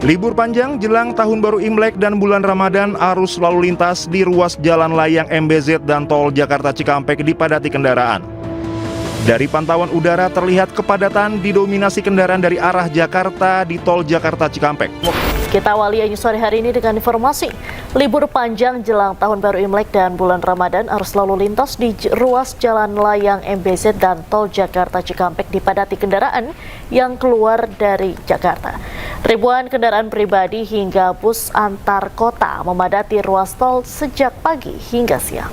Libur panjang jelang Tahun Baru Imlek dan bulan Ramadan, arus lalu lintas di ruas Jalan Layang MBZ dan Tol Jakarta Cikampek dipadati kendaraan. Dari pantauan udara terlihat kepadatan didominasi kendaraan dari arah Jakarta di Tol Jakarta Cikampek. Kita awali news sore hari ini dengan informasi libur panjang jelang Tahun Baru Imlek dan bulan Ramadan, arus lalu lintas di ruas Jalan Layang MBZ dan Tol Jakarta Cikampek dipadati kendaraan yang keluar dari Jakarta. Ribuan kendaraan pribadi hingga bus antar kota memadati ruas tol sejak pagi hingga siang.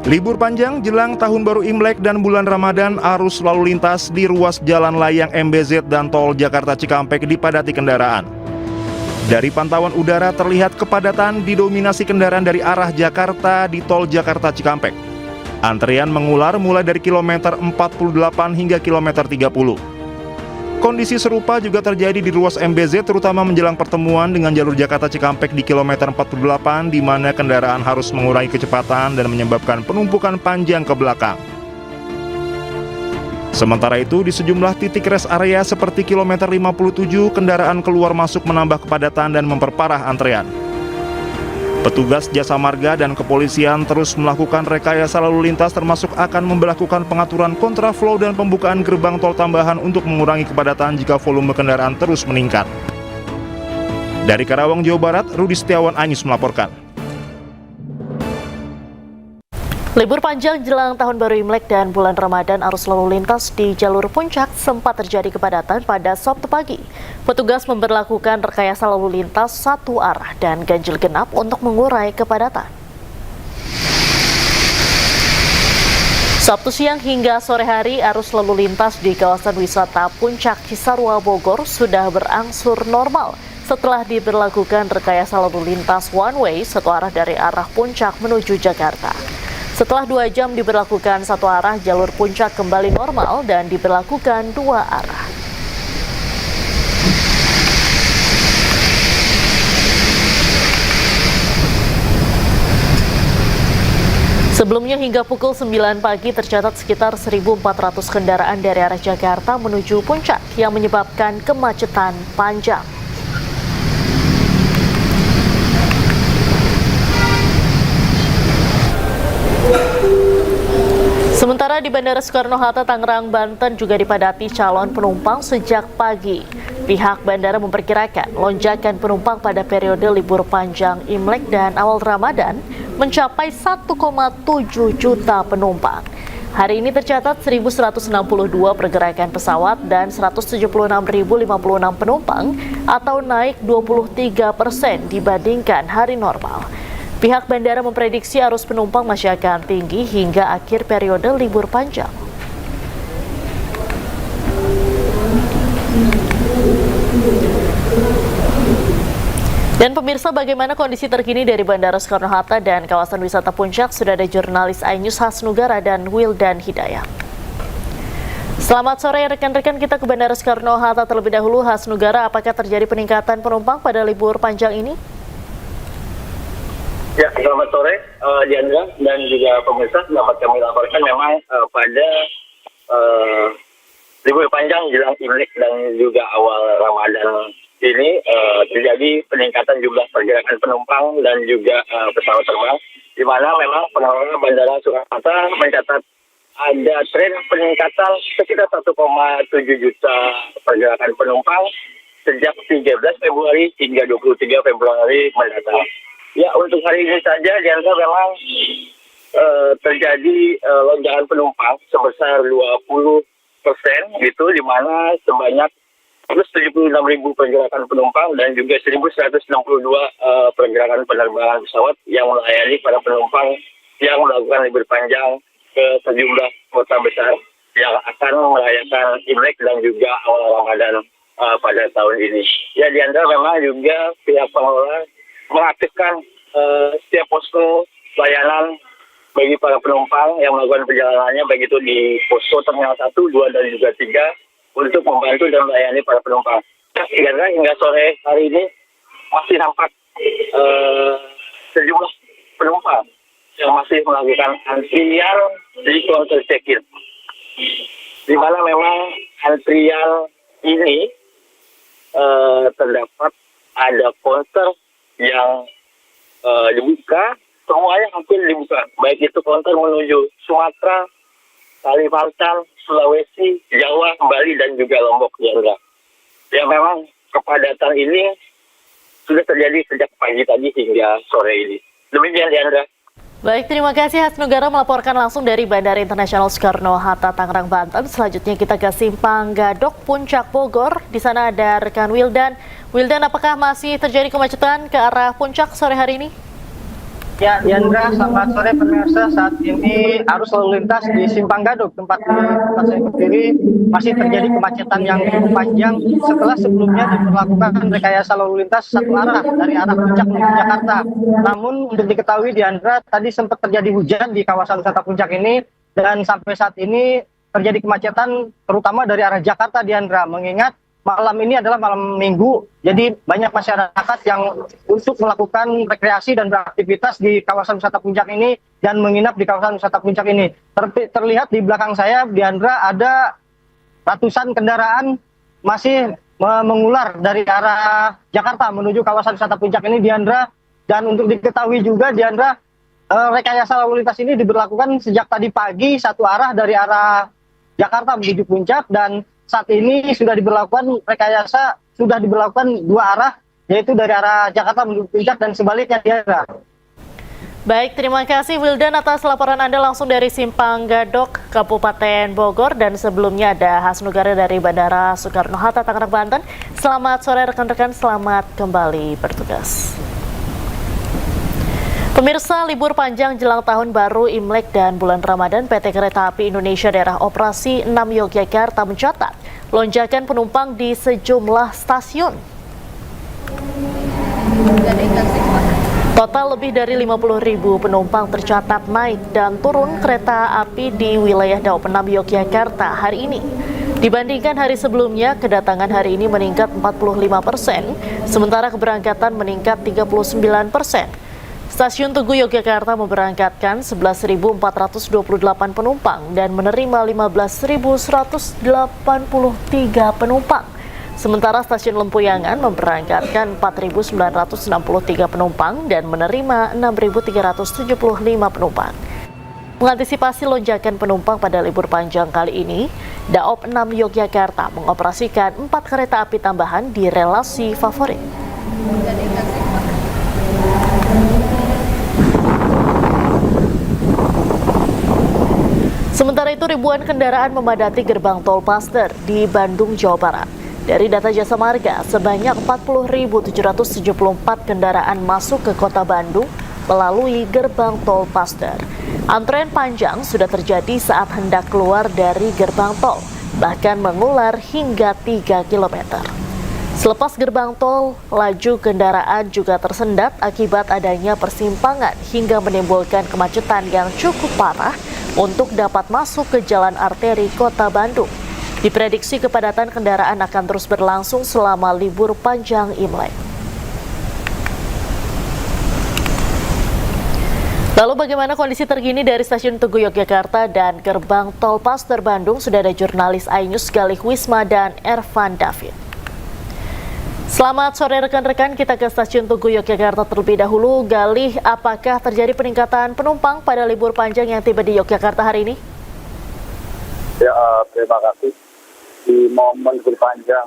Libur panjang jelang Tahun Baru Imlek dan bulan Ramadan, arus lalu lintas di ruas Jalan Layang MBZ dan Tol Jakarta Cikampek dipadati kendaraan. Dari pantauan udara terlihat kepadatan didominasi kendaraan dari arah Jakarta di Tol Jakarta Cikampek. Antrian mengular mulai dari kilometer 48 hingga kilometer 30. Kondisi serupa juga terjadi di ruas MBZ, terutama menjelang pertemuan dengan jalur Jakarta Cikampek di kilometer 48, di mana kendaraan harus mengurangi kecepatan dan menyebabkan penumpukan panjang ke belakang. Sementara itu, di sejumlah titik rest area seperti kilometer 57, kendaraan keluar masuk menambah kepadatan dan memperparah antrean. Petugas Jasa Marga dan kepolisian terus melakukan rekayasa lalu lintas, termasuk akan memberlakukan pengaturan kontraflow dan pembukaan gerbang tol tambahan untuk mengurangi kepadatan jika volume kendaraan terus meningkat. Dari Karawang, Jawa Barat, Rudi Setiawan, iNews melaporkan. Libur panjang jelang Tahun Baru Imlek dan bulan Ramadan, arus lalu lintas di jalur puncak sempat terjadi kepadatan pada Sabtu pagi. Petugas memberlakukan rekayasa lalu lintas satu arah dan ganjil genap untuk mengurai kepadatan. Sabtu siang hingga sore hari, arus lalu lintas di kawasan wisata Puncak Cisarua Bogor sudah berangsur normal setelah diberlakukan rekayasa lalu lintas one way satu arah dari arah puncak menuju Jakarta. Setelah 2 jam diberlakukan satu arah, jalur puncak kembali normal dan diberlakukan 2 arah. Sebelumnya hingga pukul 9 pagi tercatat sekitar 1.400 kendaraan dari arah Jakarta menuju puncak yang menyebabkan kemacetan panjang. Sementara di Bandara Soekarno-Hatta, Tangerang, Banten juga dipadati calon penumpang sejak pagi. Pihak bandara memperkirakan lonjakan penumpang pada periode libur panjang Imlek dan awal Ramadan mencapai 1,7 juta penumpang. Hari ini tercatat 1.162 pergerakan pesawat dan 176.056 penumpang atau naik 23% dibandingkan hari normal. Pihak bandara memprediksi arus penumpang masih akan tinggi hingga akhir periode libur panjang. Dan pemirsa, bagaimana kondisi terkini dari Bandara Soekarno-Hatta dan kawasan wisata Puncak? Sudah ada jurnalis iNews Hasnugara dan Wildan Hidayah. Selamat sore rekan-rekan, kita ke Bandara Soekarno-Hatta terlebih dahulu. Hasnugara, apakah terjadi peningkatan penumpang pada libur panjang ini? Ya, selamat sore Diandra dan juga pemirsa. Dapat kami laporkan memang pada libur panjang jelang Imlek dan juga awal Ramadan ini terjadi peningkatan jumlah pergerakan penumpang dan juga pesawat terbang, di mana memang pengelola Bandara Soekarno-Hatta mencatat ada tren peningkatan sekitar 1,7 juta pergerakan penumpang sejak 13 Februari hingga 23 Februari mendatang. Ya, untuk hari ini saja Diandra memang terjadi lonjakan penumpang sebesar 20% gitu, di mana sebanyak 176.000 pergerakan penumpang dan juga 1.162 pergerakan penerbangan pesawat yang melayani para penumpang yang melakukan libur panjang ke sejumlah kota besar yang akan merayakan Imlek dan juga awal Ramadan pada tahun ini. Ya, Diandra memang juga pihak pengelola mengaktifkan setiap posko layanan bagi para penumpang yang melakukan perjalanannya, baik itu di posko Terminal 1, 2, dan juga 3 untuk membantu dan melayani para penumpang. Hingga sore hari ini masih nampak sejumlah penumpang yang masih melakukan antrian di counter check-in. Di mana memang antrian ini terdapat ada counter yang dibuka, semuanya hampir dibuka. Baik itu counter menuju Sumatera, Kalimantan, Sulawesi, Jawa, Bali, dan juga Lombok, Diandra. Ya memang kepadatan ini sudah terjadi sejak pagi tadi hingga sore ini. Demikian, Diandra. Baik, terima kasih Hasnugara melaporkan langsung dari Bandara Internasional Soekarno-Hatta, Tangerang, Banten. Selanjutnya kita ke Simpang Gadok, Puncak Bogor. Di sana ada rekan Wildan. Wildan, apakah masih terjadi kemacetan ke arah Puncak sore hari ini? Ya, Diandra, selamat sore pemirsa. Saat ini arus lalu lintas di Simpang Gadok, tempat saya berdiri, masih terjadi kemacetan yang cukup panjang setelah sebelumnya diberlakukan rekayasa lalu lintas satu arah dari arah Puncak menuju Jakarta. Namun untuk diketahui, Diandra, tadi sempat terjadi hujan di kawasan wisata Puncak ini dan sampai saat ini terjadi kemacetan terutama dari arah Jakarta, Diandra, mengingat malam ini adalah malam Minggu, jadi banyak masyarakat yang untuk melakukan rekreasi dan beraktivitas di kawasan wisata Puncak ini dan menginap di kawasan wisata Puncak ini. Terlihat di belakang saya, Diandra, ada ratusan kendaraan masih mengular dari arah Jakarta menuju kawasan wisata Puncak ini, Diandra. Dan untuk diketahui juga, Diandra, rekayasa lalu lintas ini diberlakukan sejak tadi pagi satu arah dari arah Jakarta menuju Puncak, dan saat ini sudah diberlakukan rekayasa, sudah diberlakukan dua arah, yaitu dari arah Jakarta menuju Puncak dan sebaliknya, Diandra. Baik, terima kasih Wildan atas laporan Anda langsung dari Simpang Gadok, Kabupaten Bogor. Dan sebelumnya ada Hasnugara dari Bandara Soekarno-Hatta, Tangerang, Banten. Selamat sore rekan-rekan, selamat kembali bertugas. Pemirsa, libur panjang jelang Tahun Baru Imlek dan bulan Ramadan, PT Kereta Api Indonesia Daerah Operasi 6 Yogyakarta mencatat lonjakan penumpang di sejumlah stasiun. Total lebih dari 50.000 penumpang tercatat naik dan turun kereta api di wilayah Daop 6 Yogyakarta hari ini. Dibandingkan hari sebelumnya, kedatangan hari ini meningkat 45%, sementara keberangkatan meningkat 39%. Stasiun Tugu Yogyakarta memberangkatkan 11.428 penumpang dan menerima 15.183 penumpang. Sementara Stasiun Lempuyangan memberangkatkan 4.963 penumpang dan menerima 6.375 penumpang. Mengantisipasi lonjakan penumpang pada libur panjang kali ini, Daop 6 Yogyakarta mengoperasikan 4 kereta api tambahan di relasi favorit. Sementara itu, ribuan kendaraan memadati gerbang tol Paster di Bandung, Jawa Barat. Dari data Jasa Marga, sebanyak 40.774 kendaraan masuk ke kota Bandung melalui gerbang tol Paster. Antrean panjang sudah terjadi saat hendak keluar dari gerbang tol, bahkan mengular hingga 3 km. Selepas gerbang tol, laju kendaraan juga tersendat akibat adanya persimpangan hingga menimbulkan kemacetan yang cukup parah untuk dapat masuk ke jalan arteri kota Bandung. Diprediksi kepadatan kendaraan akan terus berlangsung selama libur panjang Imlek. Lalu bagaimana kondisi terkini dari Stasiun Tugu Yogyakarta dan gerbang tol Paster Bandung? Sudah ada jurnalis iNews Galih Wisma dan Ervan David. Selamat sore rekan-rekan, kita ke Stasiun Tugu Yogyakarta terlebih dahulu. Galih, apakah terjadi peningkatan penumpang pada libur panjang yang tiba di Yogyakarta hari ini? Ya, terima kasih. Di momen libur panjang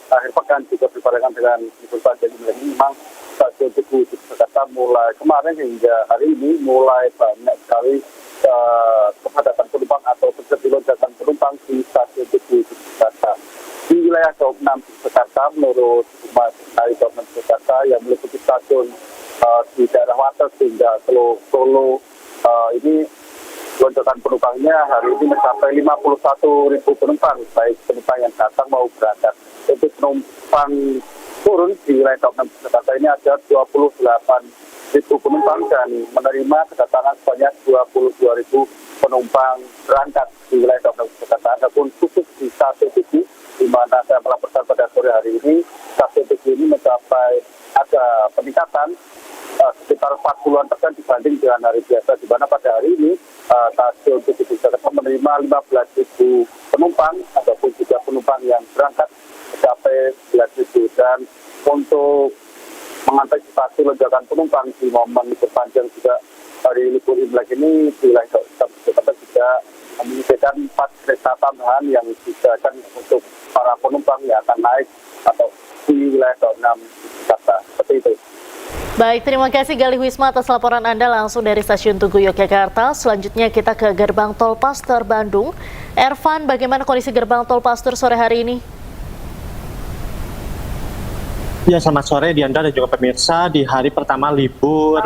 akhir pekan juga berbarengan dengan libur panjang ini, memang Stasiun Tugu Yogyakarta mulai kemarin hingga hari ini mulai banyak sekali kepadatan penumpang atau terjadi lonjakan penumpang di Stasiun Tugu Yogyakarta. Di wilayah Daop 6 Jakarta, menurut Humas dari Daop 6 Jakarta yang meliputi stasiun di daerah Wates hingga Solo, ini lonjakan penumpangnya hari ini mencapai 51.000 penumpang, baik penumpang yang datang maupun berangkat. Untuk penumpang turun di wilayah Daop 6 Jakarta ini ada 28.000 penumpang dan menerima kedatangan sebanyak 22.000 penumpang berangkat di wilayah Daop 6 Jakarta. Adapun khusus di Stasiun Tugu, di mana saya melaporkan pada sore hari ini, Stasiun Tugu ini mencapai ada peningkatan sekitar 40% dibanding dengan hari biasa, di mana pada hari ini stasiun Tugu Jakarta menerima 15.000 penumpang ataupun juga penumpang yang berangkat mencapai 11.000. Dan untuk mengantisipasi lonjakan penumpang di momen libur panjang juga hari libur Imlek ini, wilayah Jakarta juga menyediakan 4 kereta tambahan yang disediakan untuk para penumpang yang akan naik atau di wilayah Daob 6 Jakarta. Seperti itu. Baik, terima kasih Galih Wisma atas laporan Anda langsung dari Stasiun Tugu Yogyakarta. Selanjutnya kita ke Gerbang Tol Paster Bandung. Ervan, bagaimana kondisi Gerbang Tol Paster sore hari ini? Ya, selamat sore Diandra dan juga pemirsa. Di hari pertama libur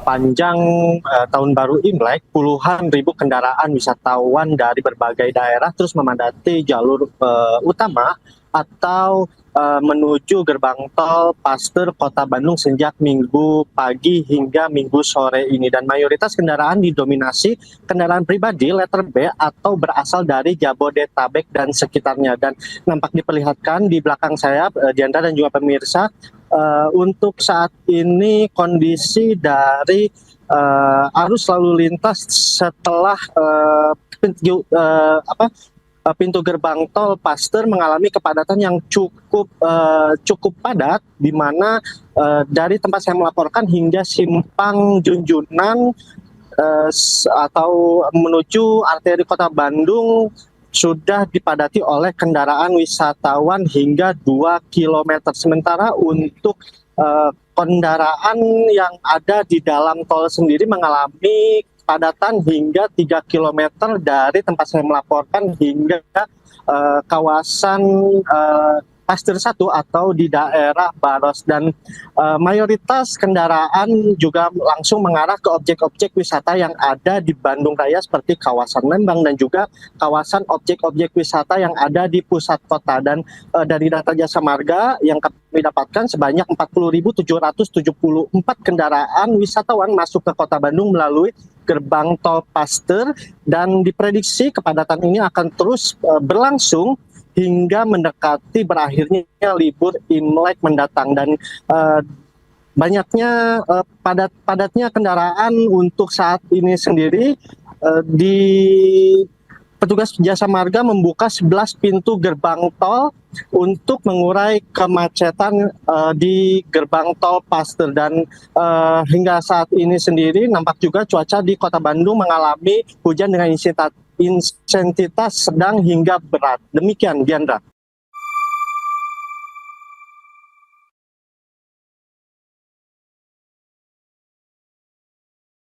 panjang Tahun Baru Imlek, puluhan ribu kendaraan wisatawan dari berbagai daerah terus memadati jalur utama atau menuju gerbang tol Paster Kota Bandung sejak Minggu pagi hingga Minggu sore ini, dan mayoritas kendaraan didominasi kendaraan pribadi letter B atau berasal dari Jabodetabek dan sekitarnya. Dan nampak diperlihatkan di belakang saya, Diandra dan juga pemirsa, untuk saat ini kondisi dari arus lalu lintas setelah pintu gerbang tol Paster mengalami kepadatan yang cukup padat, di mana dari tempat saya melaporkan hingga simpang Junjunan atau menuju arteri Kota Bandung sudah dipadati oleh kendaraan wisatawan hingga 2 km. Sementara untuk kendaraan yang ada di dalam tol sendiri mengalami padatan hingga 3 km dari tempat saya melaporkan hingga kawasan Paster 1 atau di daerah Baros, dan mayoritas kendaraan juga langsung mengarah ke objek-objek wisata yang ada di Bandung Raya seperti kawasan Lembang dan juga kawasan objek-objek wisata yang ada di pusat kota. Dan dari data Jasa Marga yang kami dapatkan sebanyak 40.774 kendaraan wisatawan masuk ke Kota Bandung melalui gerbang tol Paster, dan diprediksi kepadatan ini akan terus berlangsung hingga mendekati berakhirnya libur Imlek mendatang. Dan banyaknya padatnya kendaraan untuk saat ini sendiri, di petugas Jasa Marga membuka 11 pintu gerbang tol untuk mengurai kemacetan di gerbang tol Paster. Dan hingga saat ini sendiri nampak juga cuaca di Kota Bandung mengalami hujan dengan intensitas sedang hingga berat. Demikian, Diandra.